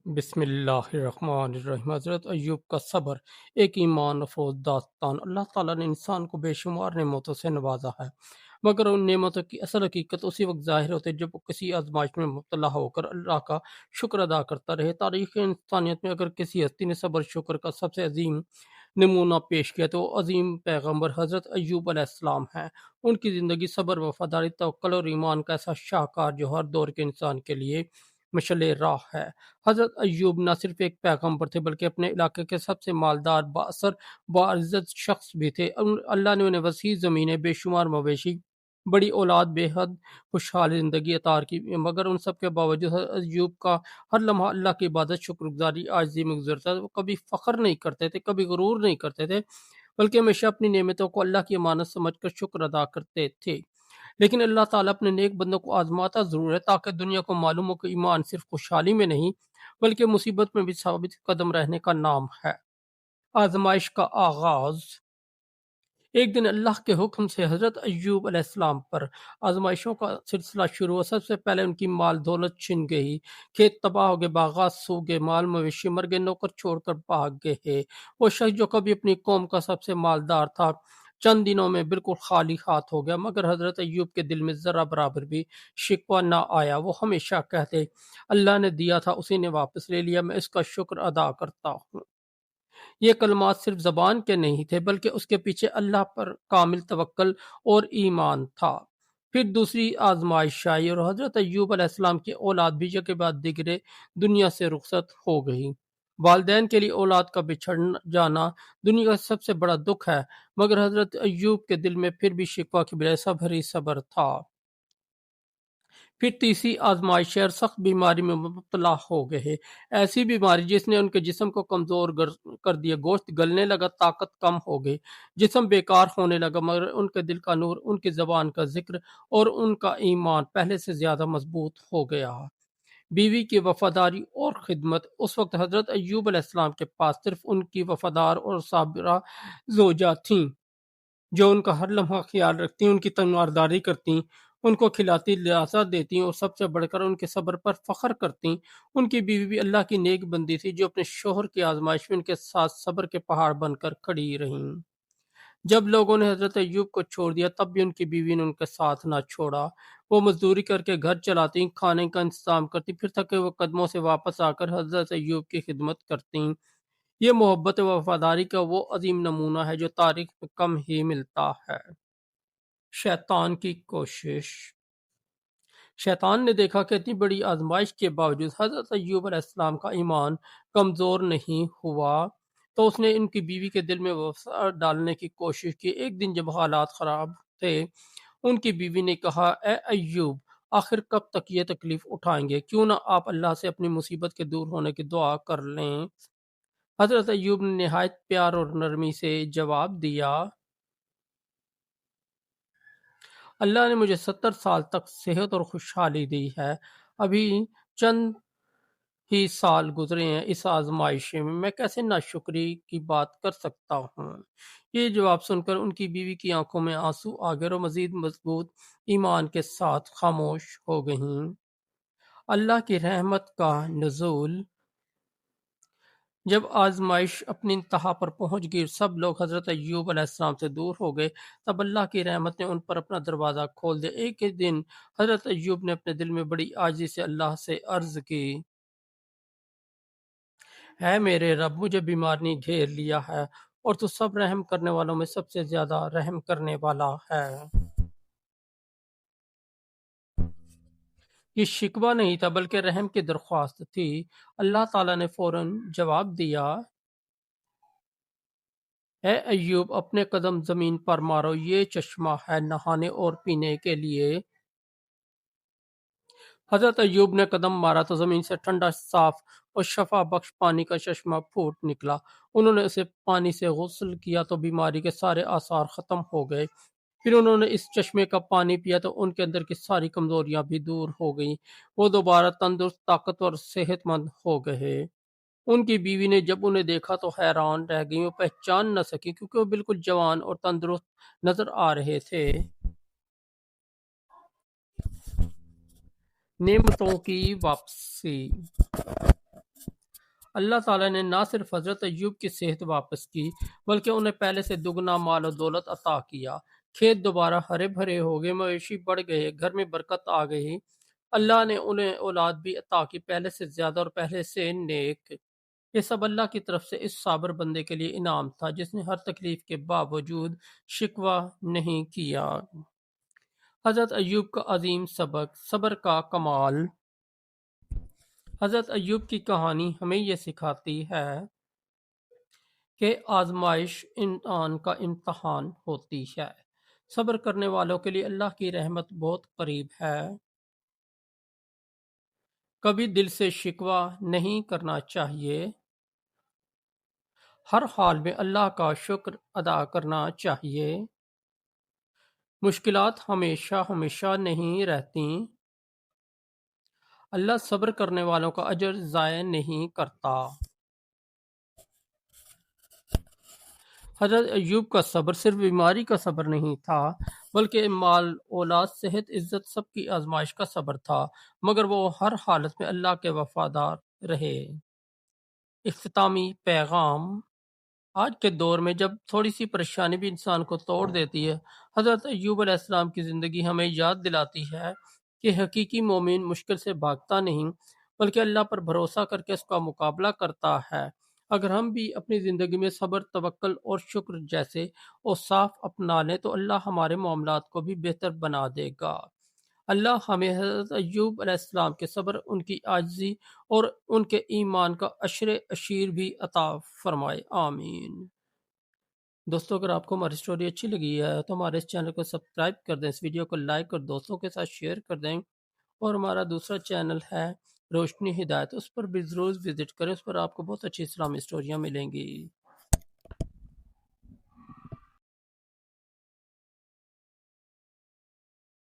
بسم اللہ الرحمن الرحیم۔ حضرت ایوب کا صبر ایک ایمان افروز داستان۔ اللہ تعالیٰ نے انسان کو بے شمار نعمتوں سے نوازا ہے، مگر ان نعمتوں کی اصل حقیقت اسی وقت ظاہر ہوتی ہے جب وہ کسی آزمائش میں مبتلا ہو کر اللہ کا شکر ادا کرتا رہے۔ تاریخ انسانیت میں اگر کسی ہستی نے صبر شکر کا سب سے عظیم نمونہ پیش کیا تو وہ عظیم پیغمبر حضرت ایوب علیہ السلام ہیں۔ ان کی زندگی صبر، وفاداری، توکل اور ایمان کا ایسا شاہکار جو ہر دور کے انسان کے لیے مشعل راہ ہے۔ حضرت ایوب نہ صرف ایک پیغمبر تھے بلکہ اپنے علاقے کے سب سے مالدار، بااثر، باعزت شخص بھی تھے۔ اللہ نے انہیں وسیع زمینیں، بے شمار مویشی، بڑی اولاد، بے حد خوشحال زندگی عطا کی، مگر ان سب کے باوجود حضرت ایوب کا ہر لمحہ اللہ کی عبادت، شکر گزاری، عاجزی میں گزرتا۔ وہ کبھی فخر نہیں کرتے تھے، کبھی غرور نہیں کرتے تھے، بلکہ ہمیشہ اپنی نعمتوں کو اللہ کی امانت سمجھ کر شکر ادا کرتے تھے۔ لیکن اللہ تعالیٰ اپنے نیک بندوں کو آزماتا ضرور ہے تاکہ دنیا کو معلوم ہو کہ ایمان صرف خوشحالی میں نہیں بلکہ مصیبت میں بھی ثابت قدم رہنے کا نام ہے۔ آزمائش کا آغاز۔ ایک دن اللہ کے حکم سے حضرت ایوب علیہ السلام پر آزمائشوں کا سلسلہ شروع ہوا۔ سب سے پہلے ان کی مال دولت چھن گئی، کھیت تباہ ہو گئے، باغات سوکھ گئے، مال مویشی مر گئے، نوکر چھوڑ کر بھاگ گئے۔ وہ شخص جو کبھی اپنی قوم کا سب سے مالدار تھا چند دنوں میں بالکل خالی ہاتھ ہو گیا، مگر حضرت ایوب کے دل میں ذرہ برابر بھی شکوہ نہ آیا۔ وہ ہمیشہ کہتے، اللہ نے دیا تھا اسی نے واپس لے لیا، میں اس کا شکر ادا کرتا ہوں۔ یہ کلمات صرف زبان کے نہیں تھے بلکہ اس کے پیچھے اللہ پر کامل توکل اور ایمان تھا۔ پھر دوسری آزمائش آئی اور حضرت ایوب علیہ السلام کی اولاد بھی یک کے بعد دیگرے دنیا سے رخصت ہو گئی۔ والدین کے لیے اولاد کا بچھڑ جانا دنیا کا سب سے بڑا دکھ ہے، مگر حضرت ایوب کے دل میں پھر بھی شکوہ کی بجائے صبر ہی صبر تھا۔ پھر تیسری آزمائش اور سخت بیماری میں مبتلا ہو گئے، ایسی بیماری جس نے ان کے جسم کو کمزور کر دیا، گوشت گلنے لگا، طاقت کم ہو گئی، جسم بیکار ہونے لگا، مگر ان کے دل کا نور، ان کی زبان کا ذکر اور ان کا ایمان پہلے سے زیادہ مضبوط ہو گیا۔ بیوی کی وفاداری اور خدمت۔ اس وقت حضرت ایوب علیہ السلام کے پاس صرف ان کی وفادار اور صابرہ زوجہ تھیں جو ان کا ہر لمحہ خیال رکھتی، ان کی تیمارداری کرتی، ان کو کھلاتی، لباسا دیتی اور سب سے بڑھ کر ان کے صبر پر فخر کرتی۔ ان کی بیوی بھی اللہ کی نیک بندی تھی جو اپنے شوہر کی آزمائش میں ان کے ساتھ صبر کے پہاڑ بن کر کھڑی رہیں۔ جب لوگوں نے حضرت ایوب کو چھوڑ دیا تب بھی ان کی بیوی نے ان کے ساتھ نہ چھوڑا۔ وہ مزدوری کر کے گھر چلاتی، کھانے کا انتظام کرتی، پھر تھکے وہ قدموں سے واپس آ کر حضرت ایوب کی خدمت کرتی۔ یہ محبت و وفاداری کا وہ عظیم نمونہ ہے جو تاریخ میں کم ہی ملتا ہے۔ شیطان کی کوشش۔ شیطان نے دیکھا کہ اتنی بڑی آزمائش کے باوجود حضرت ایوب علیہ السلام کا ایمان کمزور نہیں ہوا، تو اس نے ان کی بیوی کے دل میں وسوسہ ڈالنے کی کوشش کی۔ ایک دن جب حالات خراب تھے، ان کی بیوی نے کہا، اے ایوب، آخر کب تک یہ تکلیف اٹھائیں گے؟ کیوں نہ آپ اللہ سے اپنی مصیبت کے دور ہونے کی دعا کر لیں۔ حضرت ایوب نے نہایت پیار اور نرمی سے جواب دیا، اللہ نے مجھے 70 سال تک صحت اور خوشحالی دی ہے، ابھی چند ہی سال گزرے ہیں اس آزمائش میں کیسے ناشکری کی بات کر سکتا ہوں۔ یہ جواب سن کر ان کی بیوی کی آنکھوں میں آنسو آ گئے اور مزید مضبوط ایمان کے ساتھ خاموش ہو گئیں۔ اللہ کی رحمت کا نزول۔ جب آزمائش اپنی انتہا پر پہنچ گئی اور سب لوگ حضرت ایوب علیہ السلام سے دور ہو گئے، تب اللہ کی رحمت نے ان پر اپنا دروازہ کھول دیا۔ ایک ہی دن حضرت ایوب نے اپنے دل میں بڑی عاجزی سے اللہ سے عرض کی، اے میرے رب، مجھے بیماری نے گھیر لیا ہے اور تو سب رحم کرنے والوں میں سب سے زیادہ رحم کرنے والا ہے۔ یہ شکوہ نہیں تھا بلکہ رحم کی درخواست تھی۔ اللہ تعالیٰ نے فوراً جواب دیا، اے ایوب، اپنے قدم زمین پر مارو، یہ چشمہ ہے نہانے اور پینے کے لیے۔ حضرت ایوب نے قدم مارا تو زمین سے ٹھنڈا، صاف اور شفا بخش پانی کا چشمہ پھوٹ نکلا۔ انہوں نے اسے پانی سے غسل کیا تو بیماری کے سارے آثار ختم ہو گئے۔ پھر انہوں نے اس چشمے کا پانی پیا تو ان کے اندر کی ساری کمزوریاں بھی دور ہو گئیں، وہ دوبارہ تندرست، طاقتور، صحت مند ہو گئے۔ ان کی بیوی نے جب انہیں دیکھا تو حیران رہ گئی، وہ پہچان نہ سکی کیونکہ وہ بالکل جوان اور تندرست نظر آ رہے تھے۔ نعمتوں کی واپسی۔ اللہ تعالیٰ نے نہ صرف حضرت ایوب کی صحت واپس کی بلکہ انہیں پہلے سے دگنا مال و دولت عطا کیا۔ کھیت دوبارہ ہرے بھرے ہو گئے، مویشی بڑھ گئے، گھر میں برکت آ گئی۔ اللہ نے انہیں اولاد بھی عطا کی، پہلے سے زیادہ اور پہلے سے نیک۔ یہ سب اللہ کی طرف سے اس صابر بندے کے لیے انعام تھا جس نے ہر تکلیف کے باوجود شکوہ نہیں کیا۔ حضرت ایوب کا عظیم سبق، صبر کا کمال۔ حضرت ایوب کی کہانی ہمیں یہ سکھاتی ہے کہ آزمائش انسان کا امتحان ہوتی ہے۔ صبر کرنے والوں کے لیے اللہ کی رحمت بہت قریب ہے۔ کبھی دل سے شکوہ نہیں کرنا چاہیے، ہر حال میں اللہ کا شکر ادا کرنا چاہیے۔ مشکلات ہمیشہ ہمیشہ نہیں رہتیں، اللہ صبر کرنے والوں کا اجر ضائع نہیں کرتا۔ حضرت ایوب کا صبر صرف بیماری کا صبر نہیں تھا بلکہ مال، اولاد، صحت، عزت سب کی آزمائش کا صبر تھا، مگر وہ ہر حالت میں اللہ کے وفادار رہے۔ اختتامی پیغام۔ آج کے دور میں جب تھوڑی سی پریشانی بھی انسان کو توڑ دیتی ہے، حضرت ایوب علیہ السلام کی زندگی ہمیں یاد دلاتی ہے کہ حقیقی مومن مشکل سے بھاگتا نہیں بلکہ اللہ پر بھروسہ کر کے اس کا مقابلہ کرتا ہے۔ اگر ہم بھی اپنی زندگی میں صبر، توکل اور شکر جیسے اوصاف اپنا لیں تو اللہ ہمارے معاملات کو بھی بہتر بنا دے گا۔ اللہ ہمیں حضرت ایوب علیہ السلام کے صبر، ان کی عاجزی اور ان کے ایمان کا عشر اشیر بھی عطا فرمائے، آمین۔ دوستو، اگر آپ کو ہماری سٹوری اچھی لگی ہے تو ہمارے اس چینل کو سبسکرائب کر دیں، اس ویڈیو کو لائک اور دوستوں کے ساتھ شیئر کر دیں، اور ہمارا دوسرا چینل ہے روشنی ہدایت، اس پر بھی ضرور وزٹ کریں، اس پر آپ کو بہت اچھی اسلامی سٹوریاں ملیں گی۔